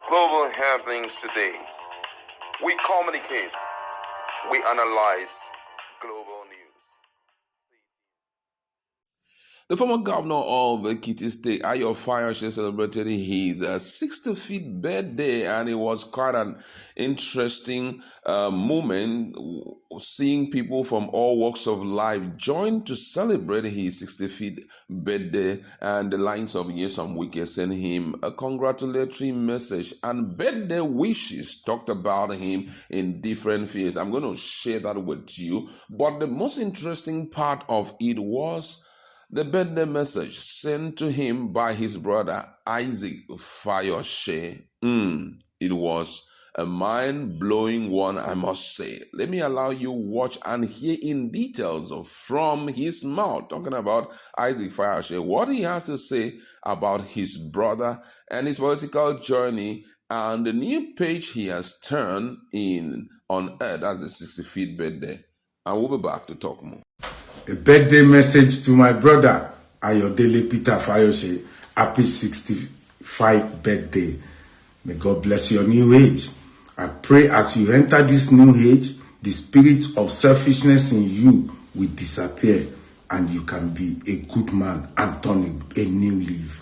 global happenings today. We communicate, we analyze global news. The former governor of Ekiti State, Fayose, celebrated his 65th birthday, and it was quite an interesting moment seeing people from all walks of life join to celebrate his 65th birthday, and the lines of Nyesom Wike sent him a congratulatory message and birthday wishes, talked about him in different ways. I'm going to share that with you, but the most interesting part of it was the birthday message sent to him by his brother Isaac Fayose. It was a mind-blowing one, I must say. Let me allow you watch and hear in details from his mouth, talking about Isaac Fayose, what he has to say about his brother and his political journey and the new page he has turned in on earth. That's the 65th birthday. And we'll be back to talk more. A birthday message to my brother, Ayodele Peter Fayose. Happy 65th birthday. May God bless your new age. I pray as you enter this new age, the spirit of selfishness in you will disappear and you can be a good man and turn a new leaf.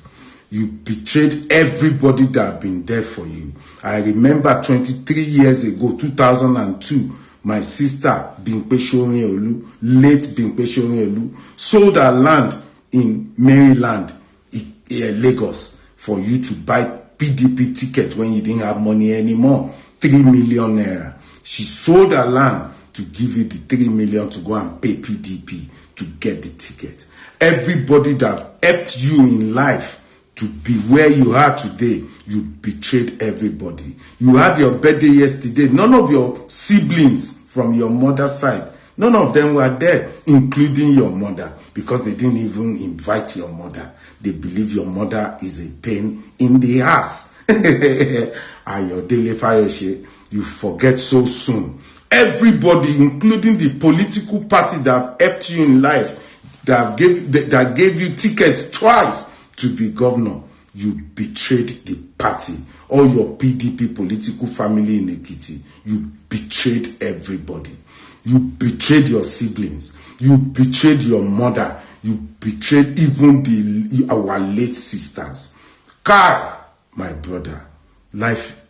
You betrayed everybody that have been there for you. I remember 23 years ago, 2002, my sister, Bimpe Shoriolu, late Bimpe Shoriolu, sold her land in Maryland, Lagos, for you to buy PDP ticket when you didn't have money anymore. 3 million naira. She sold her land to give you the 3 million to go and pay PDP to get the ticket. Everybody that helped you in life to be where you are today, you betrayed everybody. You had your birthday yesterday. None of your siblings from your mother's side, none of them were there, including your mother, because they didn't even invite your mother. They believe your mother is a pain in the ass. Ayodele Fayose, you forget so soon. Everybody, including the political party that helped you in life, that gave you tickets twice to be governor, you betrayed the party. All your PDP political family in Ekiti, you betrayed everybody. You betrayed your siblings. You betrayed your mother. You betrayed even our late sisters. Kai, my brother, life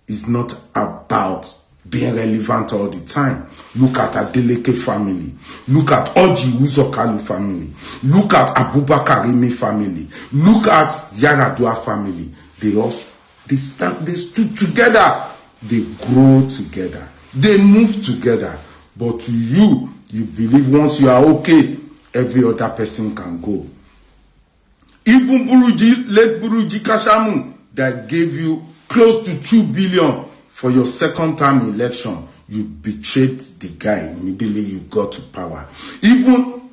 is not about being relevant all the time. Look at Adeleke family. Look at Oji Uzokalu family. Look at Abubakar Rimi family. Look at Yaradua family. They stood together. They grow together. They move together. But to you, you believe once you are okay, every other person can go. Even late Buruji Kashamu, that gave you close to 2 billion for your second term election, you betrayed the guy immediately you got to power. Even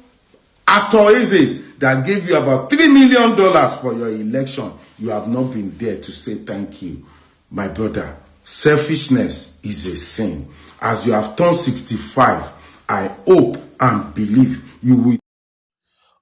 Atoeze, that gave you about $3 million for your election, you have not been there to say thank you. My brother, selfishness is a sin. As you have turned 65, I hope and believe you will.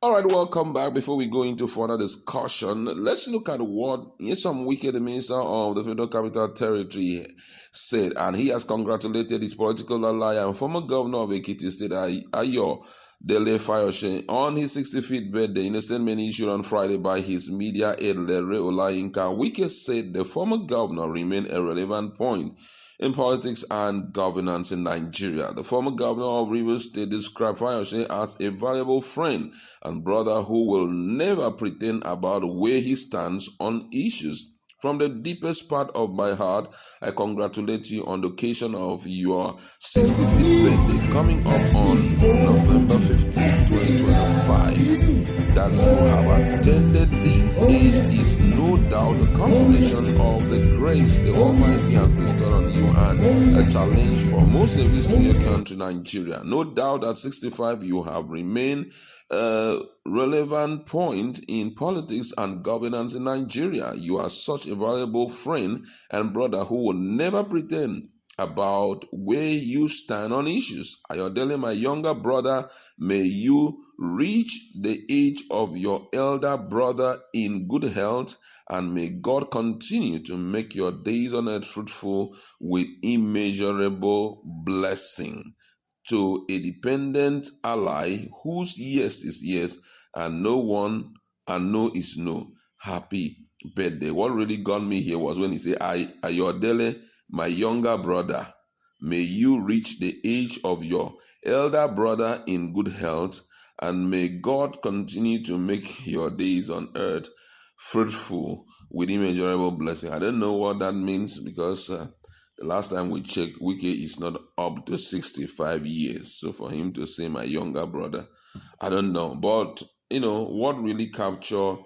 All right, welcome back. Before we go into further discussion, let's look at what Nyesom Wike, the Minister of the Federal Capital Territory, said. And he has congratulated his political ally and former governor of Ekiti State, Ayodele Fayose, on his 65th birthday. In a statement issued on Friday by his media aide, Lere Olayinka, Wike said the former governor remained a relevant point in politics and governance in Nigeria. The former governor of Rivers State described Fayose as a valuable friend and brother who will never pretend about where he stands on issues. From the deepest part of my heart, I congratulate you on the occasion of your 65th birthday coming up on November 15, 2025. That you have attended this age is no doubt a confirmation of the grace the Almighty has bestowed on you and a challenge for more service to your country, Nigeria. No doubt at 65 you have remained a relevant point in politics and governance in Nigeria. You are such a valuable friend and brother who will never pretend about where you stand on issues. Ayodele, my younger brother, may you reach the age of your elder brother in good health and may God continue to make your days on earth fruitful with immeasurable blessing. To a dependent ally whose yes is yes and no is no. Happy birthday. What really got me here was when he said, Ayodele, my younger brother, may you reach the age of your elder brother in good health, and may God continue to make your days on earth fruitful with immeasurable blessing. I don't know what that means because the last time we checked, Wike is not up to 65 years. So for him to say my younger brother, I don't know. But, what really captured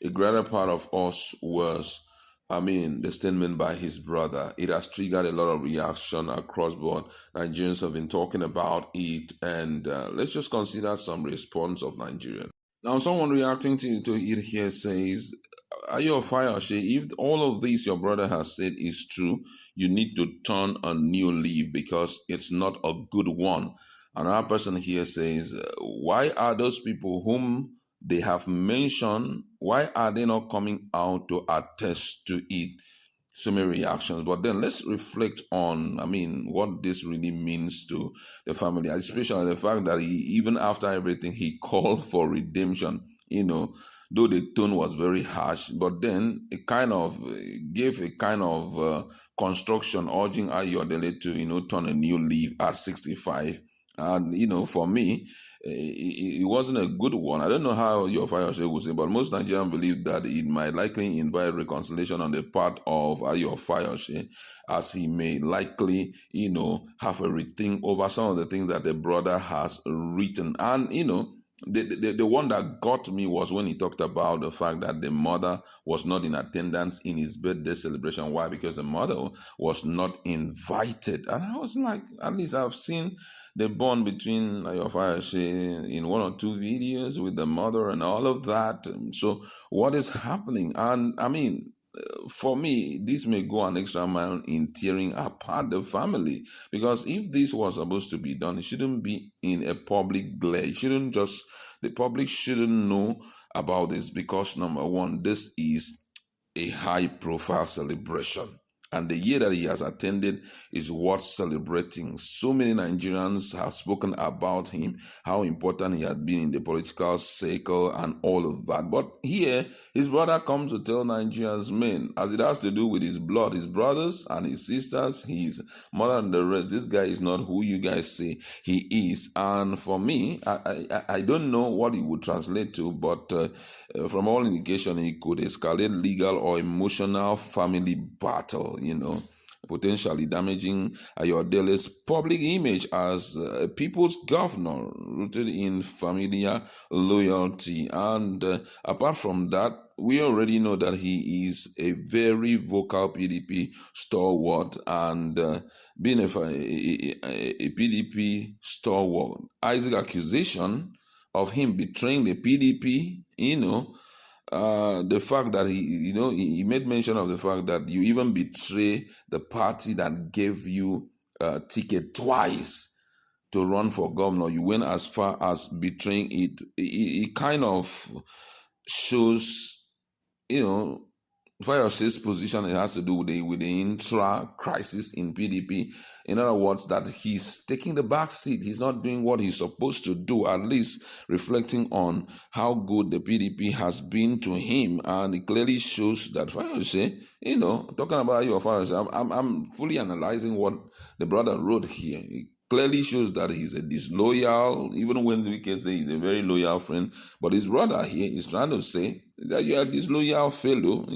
a greater part of us was, the statement by his brother. It has triggered a lot of reaction across board. Nigerians have been talking about it, and let's just consider some response of Nigerians. Now, someone reacting to it here says, Ayo Fayose, if all of this your brother has said is true, you need to turn a new leaf because it's not a good one. Another person here says, why are those people whom they have mentioned, why are they not coming out to attest to it? So many reactions. But then let's reflect on, what this really means to the family, especially the fact that even after everything, he called for redemption, though the tone was very harsh, but then it kind of gave a kind of construction urging Ayodele to, turn a new leaf at 65. And, for me, it wasn't a good one. I don't know how your Fayose would say, but most Nigerians believe that it might likely invite reconciliation on the part of your Fayose, as he may likely, have a rethink over some of the things that the brother has written. And, the one that got me was when he talked about the fact that the mother was not in attendance in his birthday celebration. Why? Because the mother was not invited. And I was like, at least I've seen the bond between Fayose in one or two videos with the mother and all of that. So what is happening? And for me, this may go an extra mile in tearing apart the family, because if this was supposed to be done, it shouldn't be in a public glare. The public shouldn't know about this, because number one, this is a high profile celebration. And the year that he has attended is worth celebrating. So many Nigerians have spoken about him, how important he has been in the political circle and all of that. But here, his brother comes to tell Nigerians, men, as it has to do with his blood, his brothers and his sisters, his mother and the rest, this guy is not who you guys say he is. And for me, I don't know what it would translate to, but from all indication, it could escalate legal or emotional family battle, potentially damaging Ayodele's public image as a people's governor rooted in familiar loyalty. And apart from that, we already know that he is a very vocal PDP stalwart, and being a PDP stalwart, Isaac's accusation of him betraying the PDP, the fact that he made mention of the fact that you even betray the party that gave you a ticket twice to run for governor. You went as far as betraying it. It kind of shows, Fayose's position. It has to do with the intra-crisis in PDP. In other words, that he's taking the back seat. He's not doing what he's supposed to do, at least reflecting on how good the PDP has been to him. And it clearly shows that Fayose, talking about your Fayose, I'm fully analyzing what the brother wrote here. It clearly shows that he's a disloyal, even when we can say he's a very loyal friend. But his brother here is trying to say that you are a disloyal fellow,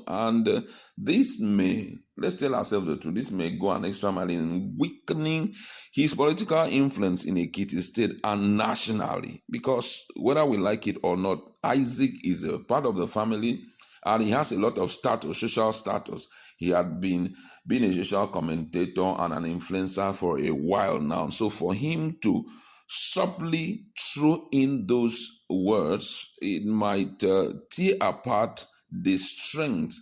and this may, let's tell ourselves the truth, this may go an extra mile in weakening his political influence in Ekiti State and nationally. Because whether we like it or not, Isaac is a part of the family, and he has a lot of status, social status. He had been a social commentator and an influencer for a while now. So for him to subtly throw in those words, it might tear apart the strength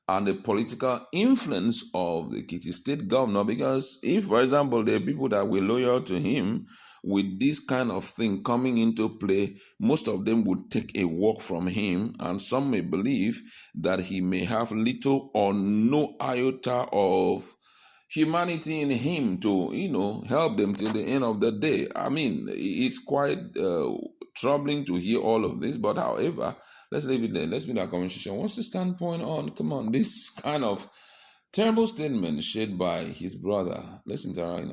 and the political influence of the Ekiti State governor. Because if, for example, there are people that were loyal to him with this kind of thing coming into play, most of them would take a walk from him, and some may believe that he may have little or no iota of humanity in him to, help them till the end of the day. I mean, it's quite troubling to hear all of this, but however, let's leave it there. Let's be in our conversation. What's the standpoint on, come on, this kind of terrible statement shared by his brother? Let's interact.